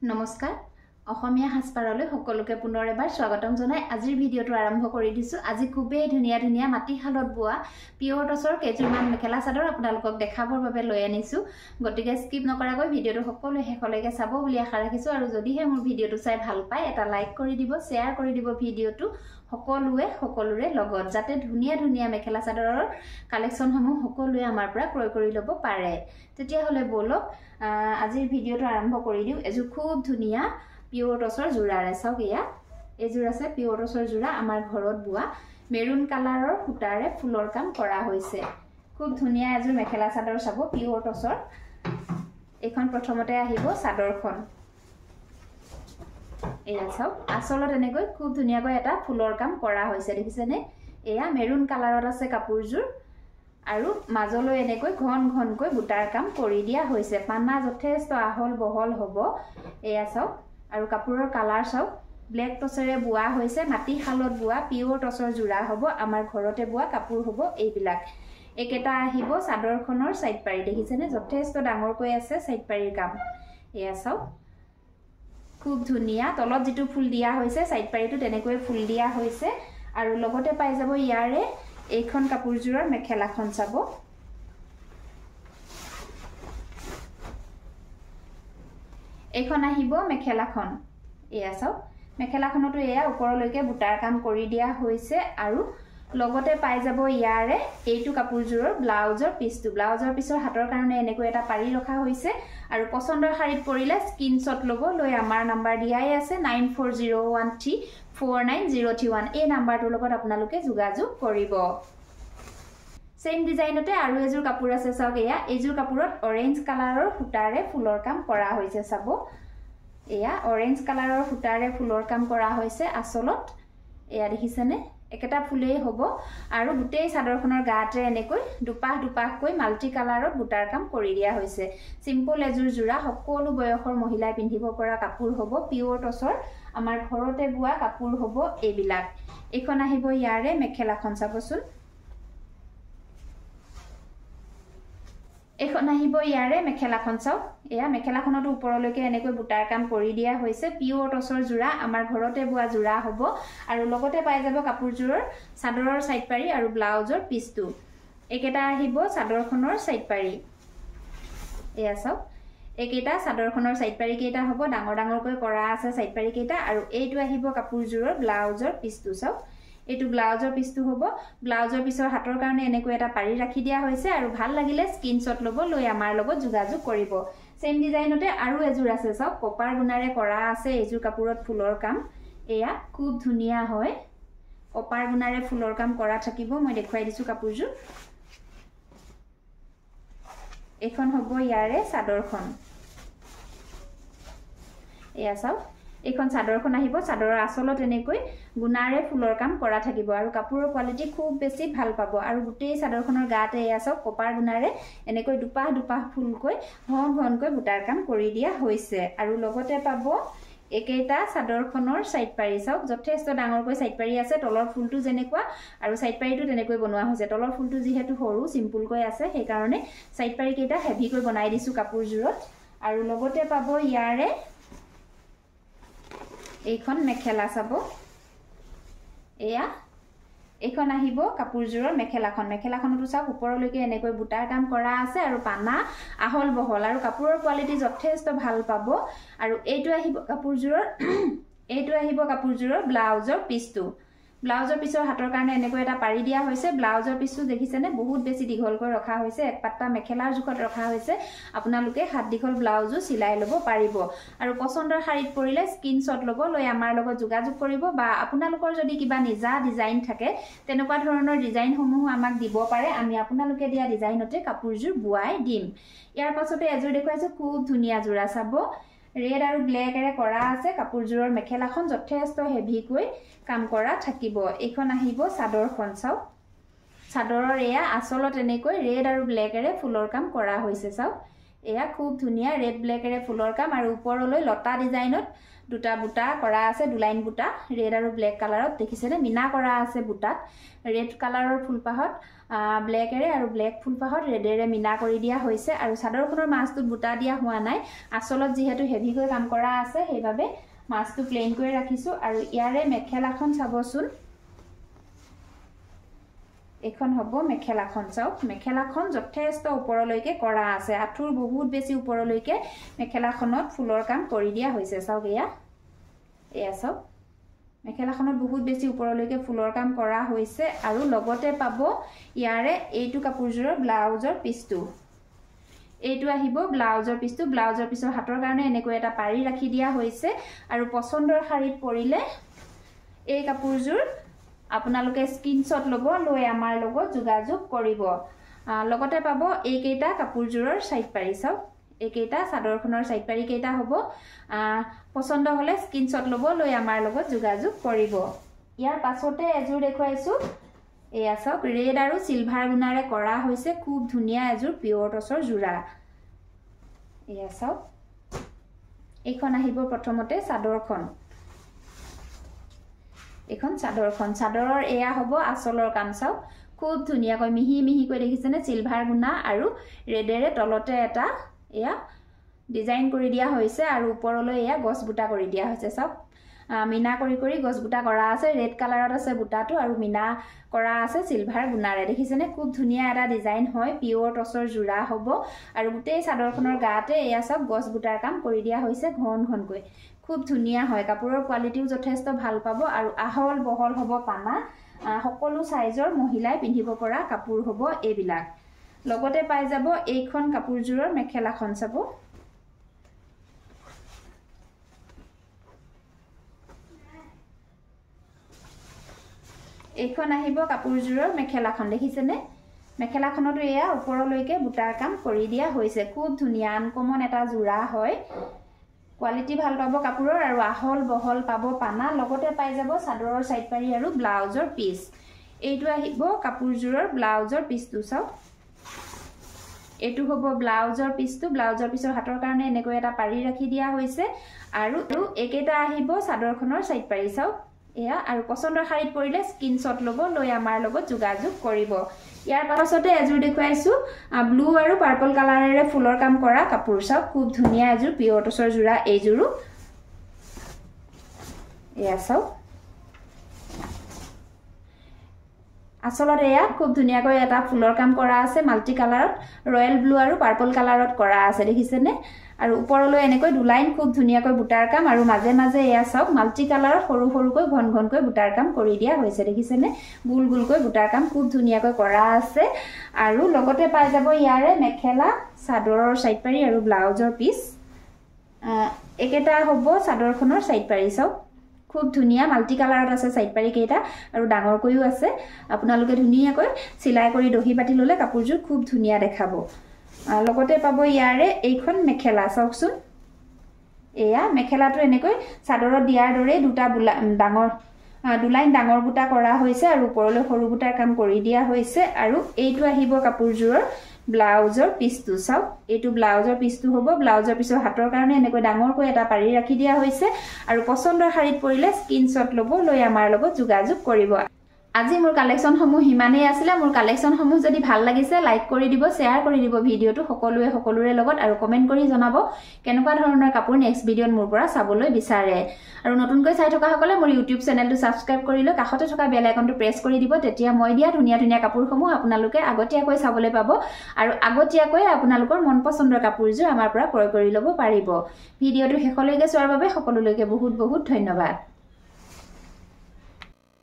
নমস্কাৰ অসমীয়া হাসপাৰলৈ সকলোকে পুনৰ এবাৰ স্বাগতম জনাই আজিৰ ভিডিওটো আৰম্ভ কৰি দিছো আজি খুবেই ধুনীয়া মাটিশালত বোৱা পিয়ৰ টছৰ কেইজোৰমান মেখেলা চাদৰ আপোনালোকক দেখাবৰ বাবে লৈ আনিছো গতিকে স্কিপ নকৰাকৈ ভিডিওটো সকলোৱে শেষলৈকে চাব বুলি আশা ৰাখিছো আৰু যদিহে মোৰ ভিডিওটো চাই ভাল পায় এটা লাইক কৰি দিব শেয়াৰ কৰি দিব ভিডিওটো সকলোৰে লগত যাতে ধুনীয়া মেখেলা চাদৰৰ কালেকশনসমূহ সকলোৱে আমাৰ পৰা ক্ৰয় কৰি ল'ব পাৰে তেতিয়া হলে বলক আজিৰ ভিডিওটো আৰম্ভ কৰি দিও এজু খুব ধুনীয়া পিয়ৰ টছৰ জোৰাৰে চাওক এয়া এজোৰ আছে পিয়ৰ টছৰ জোৰা আমাৰ ঘৰত বোৱা মেৰুন কালাৰৰ সূতাৰে ফুলৰ কাম কৰা হৈছে খুব ধুনীয়া এজোৰ মেখেলা চাদৰ চাব পিয়ৰ টছৰ এখন প্ৰথমতে আহিব চাদৰখন এয়া চাওক আসলত এনেকৈ খুব ধুনীয়াকৈ এটা ফুলৰ কাম কৰা হৈছে দেখিছেনে এয়া মেৰুন কালাৰত আছে কাপোৰজোৰ আৰু মাজলৈ এনেকৈ ঘনকৈ বুটাৰ কাম কৰি দিয়া হৈছে পানা যথেষ্ট আহল বহল হ'ব এয়া চাওক আৰু কাপোৰৰ কালাৰ চাওক ব্লেক টছৰে বোৱা হৈছে মাটিশালত বোৱা পিয়ৰ টছৰ জোৰা হ'ব আমাৰ ঘৰতে বোৱা কাপোৰ হ'ব এইবিলাক একেটা আহিব চাদৰখনৰ সাইড পাৰি দেখিছেনে যথেষ্ট ডাঙৰকৈ আছে সাইড পাৰিৰ কাম এয়া চাওক খুব ধুনীয়া তলত যেটো ফুল দিয়া হৈছে সাইড পাৰিটো তেনেকৈ ফুল দিয়া হৈছে আৰু লগতে পাই যাব ইয়াৰে এইখন কাপোৰজোৰৰ মেখেলাখন চাব এইখন আহিব মেখেলাখন এয়া চাওক মেখেলাখনটো এয়া ওপৰলৈকে বুটাৰ কাম কৰি দিয়া হৈছে আৰু লগতে পাই যাব ইয়াৰে এইটো কাপোৰজোৰৰ ব্লাউজৰ পিছৰ হাতৰ কাৰণে এনেকৈ এটা পাৰি ৰখা হৈছে আৰু পছন্দৰ শাৰীত পৰিলে স্ক্ৰিনশ্বট ল'ব লৈ আমাৰ নাম্বাৰ দিয়াই আছে 9401349031 এই নাম্বাৰটোৰ লগত আপোনালোকে যোগাযোগ কৰিব সেম ডিজাইনতে আৰু এজোৰ কাপোৰ আছে চাওক এয়া এজোৰ কাপোৰত অৰেঞ্জ কালাৰৰ সূতাৰে ফুলৰ কাম কৰা হৈছে চাব এয়া অৰেঞ্জ কালাৰৰ সূতাৰে ফুলৰ কাম কৰা হৈছে আসলত এয়া দেখিছেনে একেটা ফুলেই হ'ব আৰু গোটেই চাদৰখনৰ গাতে এনেকৈ দুপাহকৈ মাল্টি কালাৰত বুটাৰ কাম কৰি দিয়া হৈছে সিম্পল এজোৰ জোৰা সকলো বয়সৰ মহিলাই পিন্ধিব পৰা কাপোৰ হ'ব পিয়ৰ টছৰ আমাৰ ঘৰতে বোৱা কাপোৰ হ'ব এইবিলাক এখন আহিব ইয়াৰে মেখেলাখন চাবচোন এখন আহিব ইয়াৰে মেখেলাখন চাওক এয়া মেখেলাখনটো ওপৰলৈকে এনেকৈ বুটাৰ কাম কৰি দিয়া হৈছে পিয়ৰ টছৰ জোৰা আমাৰ ঘৰতে বোৱা জোৰা হ'ব আৰু লগতে পাই যাব কাপোৰজোৰৰ চাদৰৰ সাইড পাৰি আৰু ব্লাউজৰ পিছটো একেটা আহিব চাদৰখনৰ সাইড পাৰি এয়া চাওক একেটা চাদৰখনৰ সাইড পাৰি কেইটা হ'ব ডাঙৰকৈ কৰা আছে সাইড পাৰি কেইটা আৰু এইটো আহিব কাপোৰজোৰৰ ব্লাউজৰ পিছটো চাওক এইটো ব্লাউজৰ পিছটো হ'ব ব্লাউজৰ পিছৰ হাতৰ কাৰণে এনেকৈ এটা পাৰি ৰাখি দিয়া হৈছে আৰু ভাল লাগিলে স্ক্ৰিনশ্বট ল'ব লৈ আমাৰ লগত যোগাযোগ কৰিব সেম ডিজাইনতে আৰু এজোৰ আছে চাওক কপাৰ গুণাৰে কৰা আছে এজোৰ কাপোৰত ফুলৰ কাম এয়া খুব ধুনীয়া হয় কপাৰ গুণাৰে ফুলৰ কাম কৰা থাকিব মই দেখুৱাই দিছো কাপোৰজোৰ এখন হ'ব ইয়াৰে চাদৰখন এয়া চাওক এখন চাদৰখন আহিব চাদৰৰ আসলত এনেকৈ গুণাৰে ফুলৰ কাম কৰা থাকিব আৰু কাপোৰৰ কোৱালিটি খুব বেছি ভাল পাব আৰু গোটেই চাদৰখনৰ গাতে এয়া চাওক কপাৰ গুণাৰে এনেকৈ দুপাহ ফুলকৈ ঘনকৈ বুটাৰ কাম কৰি দিয়া হৈছে আৰু লগতে পাব একেটা চাদৰখনৰ সাইড পাৰি চাওক যথেষ্ট ডাঙৰকৈ সাইড পাৰি আছে তলৰ ফুলটো যেনেকুৱা আৰু সাইড পাৰিটো তেনেকৈ বনোৱা হৈছে তলৰ ফুলটো যিহেতু সৰু সিম্পলকৈ আছে সেই কাৰণে সাইড পাৰি কেইটা হেভিকৈ বনাই দিছো কাপোৰজোৰত আৰু লগতে পাব ইয়াৰে এইখন মেখেলা চাব এয়া এইখন আহিব কাপোৰজোৰৰ মেখেলাখনটো চাওক ওপৰলৈকে এনেকৈ বুটাৰ কাম কৰা আছে আৰু পানা আহল বহল আৰু কাপোৰৰ কোৱালিটি যথেষ্ট ভাল পাব আৰু এইটো আহিব কাপোৰজোৰৰ ব্লাউজৰ পিছৰ হাতৰ কাৰণে এনেকৈ এটা পাৰি দিয়া হৈছে ব্লাউজৰ পিছটো দেখিছেনে বহুত বেছি দীঘলকৈ ৰখা হৈছে এক পাত্তা মেখেলাৰ জোখত ৰখা হৈছে আপোনালোকে হাত দীঘল ব্লাউজো চিলাই ল'ব পাৰিব আৰু পছন্দৰ শাৰীত পৰিলে স্ক্ৰিনশ্বট ল'ব লৈ আমাৰ লগত যোগাযোগ কৰিব বা আপোনালোকৰ যদি কিবা নিজা ডিজাইন থাকে তেনেকুৱা ধৰণৰ ডিজাইনসমূহ আমাক দিব পাৰে আমি আপোনালোকে দিয়া ডিজাইনতে কাপোৰজোৰ বোৱাই দিম ইয়াৰ পাছতে এজোৰ দেখুৱাইছো খুব ধুনীয়া জোৰা চাব ৰেড আৰু ব্লেকৰে কৰা আছে কাপোৰজোৰৰ মেখেলাখন যথেষ্ট হেভিকৈ কাম কৰা থাকিব এইখন আহিব চাদৰখন চাওক চাদৰৰ এয়া আসলত এনেকৈ ৰেড আৰু ব্লেকৰে ফুলৰ কাম কৰা হৈছে চাওক এয়া খুব ধুনিয়া ৰেড ব্লেকেৰে ফুলৰ কাম আৰু ওপৰলৈ লতা ডিজাইনত দুটা বুটা কৰা আছে দুলাইন বুটা ৰেড আৰু ব্লেক কালাৰত দেখিছেনে মিনা কৰা আছে বুটাত ৰেড কালাৰৰ ফুলপাহত ব্লেকেৰে আৰু ব্লেক ফুলপাহত ৰেডেৰে মিনা কৰি দিয়া হৈছে আৰু চাদৰখনৰ মাছটোত বুটা দিয়া হোৱা নাই আসলত যেহেতু হেভিকৈ কাম কৰা আছে সেইভাবে মাছটো প্লেন কৰি ৰাখিছো আৰু ইয়াৰে মেখেলাখন চাবচোন এখন হ'ব মেখেলাখন চাওক মেখেলাখন যথেষ্ট ওপৰলৈকে কৰা আছে আঠুৰ বহুত বেছি ওপৰলৈকে মেখেলাখনত ফুলৰ কাম কৰি দিয়া হৈছে চাওক এয়া চাওক মেখেলাখনত বহুত বেছি ওপৰলৈকে ফুলৰ কাম কৰা হৈছে আৰু লগতে পাব ইয়াৰে এইটো কাপোৰজোৰৰ ব্লাউজৰ পিছটো এইটো আহিব ব্লাউজৰ পিছৰ হাতৰ কাৰণে এনেকৈ এটা পাৰি ৰাখি দিয়া হৈছে আৰু পছন্দৰ শাৰীত পৰিলে এই কাপোৰজোৰ আপোনালোকে স্ক্ৰিনশ্বট ল'ব লৈ আমাৰ লগত যোগাযোগ কৰিব লগতে পাব এইকেইটা কাপোৰজোৰৰ সাইড পাৰি চাওক এইকেইটা চাদৰখনৰ সাইড পাৰি কেইটা হ'ব পছন্দ হলে স্ক্ৰিনশ্বট ল'ব লৈ আমাৰ লগত যোগাযোগ কৰিব ইয়াৰ পাছতে এজোৰ দেখুৱাইছো এয়া চাওক ৰেড আৰু সিলভাৰ গুণাৰে কৰা হৈছে খুব ধুনিয়া এজোৰ পিয়ৰ টছৰ জোৰা এয়া চাওক এইখন আহিব প্ৰথমতে চাদৰখন এখন চাদৰৰ এয়া হ'ব আসলৰ কাম চাওক খুব ধুনিয়াকৈ মিহি মিহিকৈ দেখিছেনে সিলভাৰ গুণা আৰু ৰেডেৰে তলতে এটা এয়া ডিজাইন কৰি দিয়া হৈছে আৰু ওপৰলৈ এয়া গছ বুটা কৰি দিয়া হৈছে চাওক মিনা কৰি গছ বুটা কৰা আছে ৰেড কালাৰত আছে বুটাটো আৰু মিনা কৰা আছে সিলভাৰ গুণাৰে দেখিছেনে খুব ধুনিয়া এটা ডিজাইন হয় পিয়ৰ টছৰ জোৰা হ'ব আৰু গোটেই চাদৰখনৰ গাতে এয়া চাওক গছ বুটাৰ কাম কৰি দিয়া হৈছে ঘনকৈ খুব ধুনিয়া হয় কাপোৰৰ কোৱালিটিও যথেষ্ট ভাল পাব আৰু আহল বহল হ'ব পানা সকলো সাইজৰ মহিলাই পিন্ধিব পৰা কাপোৰ হ'ব এইবিলাক লগতে পাই যাব এইখন কাপোৰজোৰৰ মেখেলাখন চাব এইখন আহিব কাপোৰজোৰৰ মেখেলাখন দেখিছেনে মেখেলাখনতো এয়া ওপৰলৈকে বুটাৰ কাম কৰি দিয়া হৈছে খুব ধুনিয়া আনকমন এটা জোৰা হয় কোৱালিটি ভাল পাব কাপোৰৰ আৰু আহল বহল পাব পানা লগতে পাই যাব চাদৰৰ সাইড পাৰি আৰু ব্লাউজৰ পিস এইটো আহিব কাপোৰজোৰৰ ব্লাউজৰ পিসটো চাওক এইটো হ'ব ব্লাউজৰ পিছৰ হাতৰ কাৰণে এনেকৈ এটা পাৰি ৰাখি দিয়া হৈছে আৰু একেটা আহিব চাদৰখনৰ সাইড পাৰি চাওক এয়া আৰু পছন্দৰ শাৰীত পৰিলে স্ক্ৰিনশ্বট ল'ব লৈ আমাৰ লগত যোগাযোগ কৰিব ইয়াৰ পাছতে এজোৰ দেখুৱাইছো ব্লু আৰু পাৰ্পল কালাৰেৰে ফুলৰ কাম কৰা কাপোৰ চাওক খুব ধুনিয়া এজোৰ পিয়ৰ টছৰ জোৰা এইজোৰো এয়া চাওক আসলত এয়া খুব ধুনিয়াকৈ এটা ফুলৰ কাম কৰা আছে মাল্টি কালাৰত ৰয়েল ব্লু আৰু পাৰ্পল কালাৰত কৰা আছে দেখিছেনে আৰু ওপৰলৈ এনেকৈ দুলাইন খুব ধুনিয়াকৈ বুটাৰ কাম আৰু মাজে মাজে এয়া চাওক মাল্টি কালাৰত সৰুকৈ ঘনকৈ বুটাৰ কাম কৰি দিয়া হৈছে দেখিছেনে গুলকৈ বুটাৰ কাম খুব ধুনিয়াকৈ কৰা আছে আৰু লগতে পাই যাব ইয়াৰে মেখেলা চাদৰৰ সাইড পাৰি আৰু ব্লাউজৰ পিস একেটা হ'ব চাদৰখনৰ সাইড পাৰি চাওক খুব ধুনিয়া মাল্টি কালাৰত আছে সাইড পাৰি কেইটা আৰু ডাঙৰকৈও আছে আপোনালোকে ধুনিয়াকৈ চিলাই কৰি দহি বাটি ললে কাপোৰজোৰ খুব ধুনিয়া দেখাব লগতে পাব ইয়াৰে এইখন মেখেলা চাওকচোন এয়া মেখেলাটো এনেকৈ চাদৰত দিয়াৰ দৰে দুটা দুলাইন ডাঙৰ বুটা কৰা হৈছে আৰু ওপৰলৈ সৰু বুটাৰ কাম কৰি দিয়া হৈছে আৰু এইটো আহিব কাপোৰজোৰৰ ব্লাউজৰ পিছটো চাওক এইটো ব্লাউজৰ পিছটো হ'ব ব্লাউজৰ পিছৰ হাতৰ কাৰণে এনেকৈ ডাঙৰকৈ এটা পাৰি ৰাখি দিয়া হৈছে আৰু পছন্দৰ শাৰীত পৰিলে স্ক্ৰিনশ্বট ল'ব লৈ আমাৰ লগত যোগাযোগ কৰিব আজি মোৰ কালেকশন সমূহ হিমানেই আছিলে মোৰ কালেকশন সমূহ যদি ভাল লাগিছে লাইক কৰি দিব শেয়াৰ কৰি দিব ভিডিওটো সকলোৰে লগত আৰু কমেন্ট কৰি জনাব কেনেকুৱা ধৰণৰ কাপোৰ নেক্সট ভিডিওত মোৰ পৰা চাবলৈ বিচাৰে আৰু নতুনকৈ চাই থকা সকলে মোৰ ইউটিউব চেনেলটো সাবস্ক্ৰাইব কৰি লৈ কাষতে থকা বেল আইকনটো প্ৰেছ কৰি দিব তেতিয়া মই দিয়া ধুনিয়া কাপোৰসমূহ আপোনালোকে আগতীয়াকৈ চাবলৈ পাব আৰু আগতীয়াকৈ আপোনালোকৰ মন পছন্দৰ কাপোৰজোৰ আমাৰ পৰা ক্ৰয় কৰি ল'ব পাৰিব ভিডিওটো শেষলৈকে চোৱাৰ বাবে সকলোলৈকে বহুত ধন্যবাদ